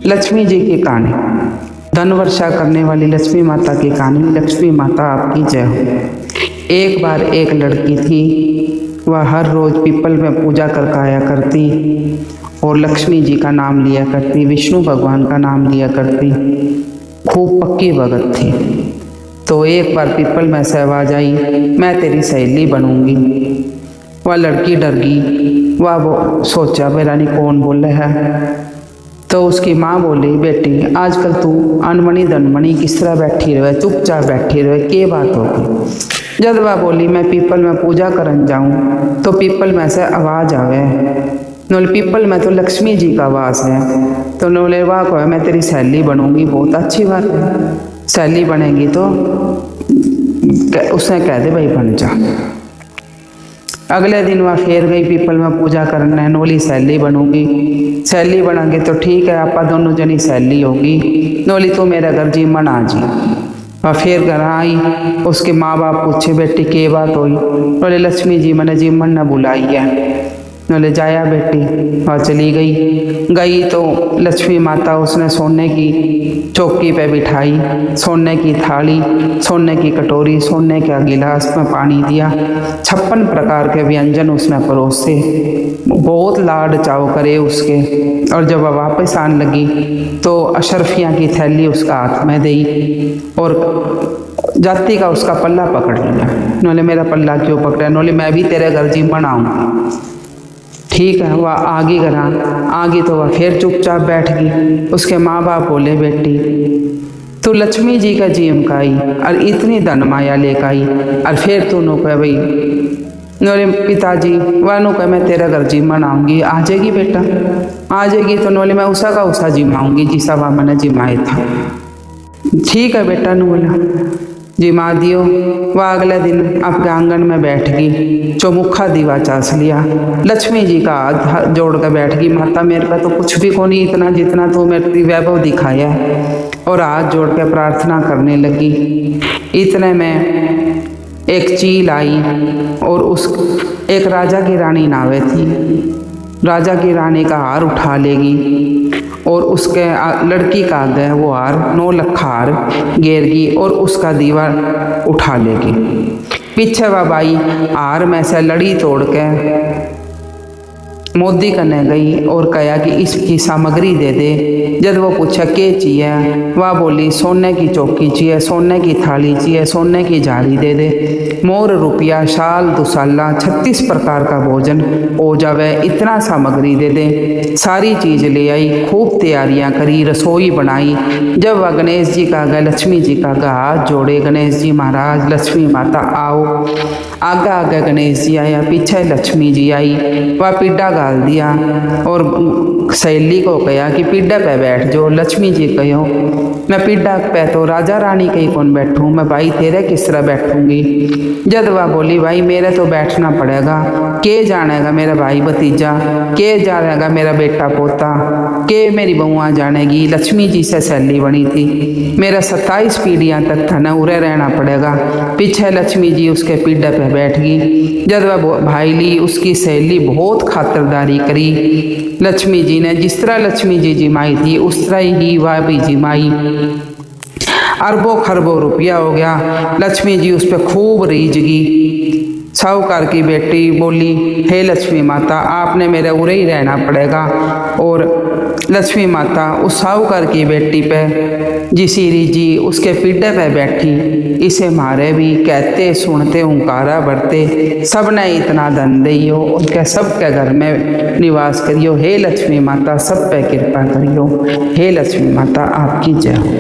लक्ष्मी जी की कहानी, धन वर्षा करने वाली लक्ष्मी माता की कहानी। लक्ष्मी माता आपकी जय हो। एक बार एक लड़की थी, वह हर रोज़ पीपल में पूजा करके आया करती और लक्ष्मी जी का नाम लिया करती, विष्णु भगवान का नाम लिया करती। खूब पक्की भगत थी। तो एक बार पीपल में से आवाज़ आई, मैं तेरी सहेली बनूंगी। वह लड़की डर गई। वह वो सोचा मेरा नहीं कौन बोल रहा है। तो उसकी माँ बोली, बेटी आजकल तू अनमनी धनमनी किस तरह बैठी रहे, चुपचाप बैठी रहे, के बात होगी। जब वह बोली मैं पीपल में पूजा करन जाऊँ तो पीपल में से आवाज़ आवे, नोले पीपल में तो लक्ष्मी जी का आवाज़ है। तो नोले वाह को मैं तेरी सहेली बनूंगी। बहुत अच्छी बात है, सहेली बनेगी तो उसने कह दे भाई बन जा। अगले दिन वह फिर गई पीपल में पूजा करने, नोली सहेली बनूंगी। सहेली बनाएंगे तो ठीक है, आपा दोनों जनी सहेली होगी। नोली तो मेरा घर जीमन आ जी। वह फिर घर आई, उसके माँ बाप पूछे बेटी के बात हुई। बोले लक्ष्मी जी मैंने जीमन न बुलाई है। नोले जाया बेटी। वह चली गई तो लक्ष्मी माता उसने सोने की चौकी पे बिठाई, सोने की थाली, सोने की कटोरी, सोने का गिलास में पानी दिया, 56 प्रकार के व्यंजन उसने परोसे, बहुत लाड चाव करे उसके। और जब वह वापस आने लगी तो अशरफियाँ की थैली उसका हाथ में दी और जाति का उसका पल्ला पकड़ लिया। नोले मेरा पल्ला क्यों पकड़ा? नोले मैं भी तेरे घर जी बनाऊँगी। ठीक है, वह आगे करा आगे तो वह फिर चुपचाप बैठ गई। उसके माँ बाप बोले बेटी तू लक्ष्मी जी का जीम का आई और इतनी धन माया लेकर आई और फिर तू नो कह भाई नोरे पिताजी वह नो कह मैं तेरा घर जिम बनाऊंगी। आ जाएगी बेटा, आ जाएगी। तो नोले मैं उषा का उषा जिमाऊंगी जिसा वह मैंने जिमाया था। ठीक है बेटा नु बोला, जिमा दियो। वह अगले दिन आपके आंगन में बैठ गई, चौमुखा दीवा चास लिया, लक्ष्मी जी का हाथ जोड़ कर बैठ गई, माता मेरे पे तो कुछ भी को नहीं इतना जितना तू मेरी वैभव दिखाया है। और हाथ जोड़ के प्रार्थना करने लगी। इतने में एक चील आई और उस एक राजा की रानी नावे थी। राजा की रानी का हार उठा लेगी और उसके लड़की का आगे वो हार 9 लाख हार घेरगी और उसका दीवार उठा लेगी। पीछे वह बाई हार में से लड़ी तोड़ के मोदी करने गई और कहा कि इसकी सामग्री दे दे। जब वो पूछा के चाहिए, वह बोली सोने की चौकी चाहिए, सोने की थाली चाहिए, सोने की झाड़ी दे दे, मोर रुपया शाल दुसाला 36 प्रकार का भोजन हो जावे, इतना सामग्री दे दे। सारी चीज़ ले आई, खूब तैयारियां करी, रसोई बनाई। जब वह गणेश जी का गए, लक्ष्मी जी का हाथ जोड़े, गणेश जी महाराज लक्ष्मी माता आओ। आगे आगे गणेश जी आया, पीछे लक्ष्मी जी आई। वह पीढ़ा गाल दिया और सहेली को कहा कि पीढ़ा पे बैठ जो। लक्ष्मी जी कहो मैं पीढ़ा पे तो राजा रानी कहीं कौन बैठूं, मैं भाई तेरे किस तरह बैठूंगी। जब वह बोली भाई मेरे तो बैठना पड़ेगा, के जानेगा मेरा भाई भतीजा, के जानेगा मेरा बेटा पोता, के मेरी बहुआ जानेगी। लक्ष्मी जी से सहेली बनी थी, मेरा 27 पीढ़ियाँ तक था न उरे रहना पड़ेगा। पीछे लक्ष्मी जी उसके पीढ़े पे बैठ गई। जब वह भाई ली उसकी सहेली बहुत खातिरदारी करी। लक्ष्मी जी ने जिस तरह लक्ष्मी जी जिमाई थी उस तरह ही वह भी जिमाई। अरबों खरबों रुपया हो गया। लक्ष्मी जी उस पर खूब रीझगी। साहूकार की बेटी बोली हे लक्ष्मी माता आपने मेरे उरे ही रहना पड़ेगा। और लक्ष्मी माता उस साहूकार की बेटी पे जिसी रीझी उसके पीढ़े पे बैठी। इसे मारे भी कहते सुनते हुंकारा भरते, सब ने इतना धन दियो उनके सबके घर में निवास करियो। हे लक्ष्मी माता सब पे कृपा करियो। हे लक्ष्मी माता आपकी जय हो।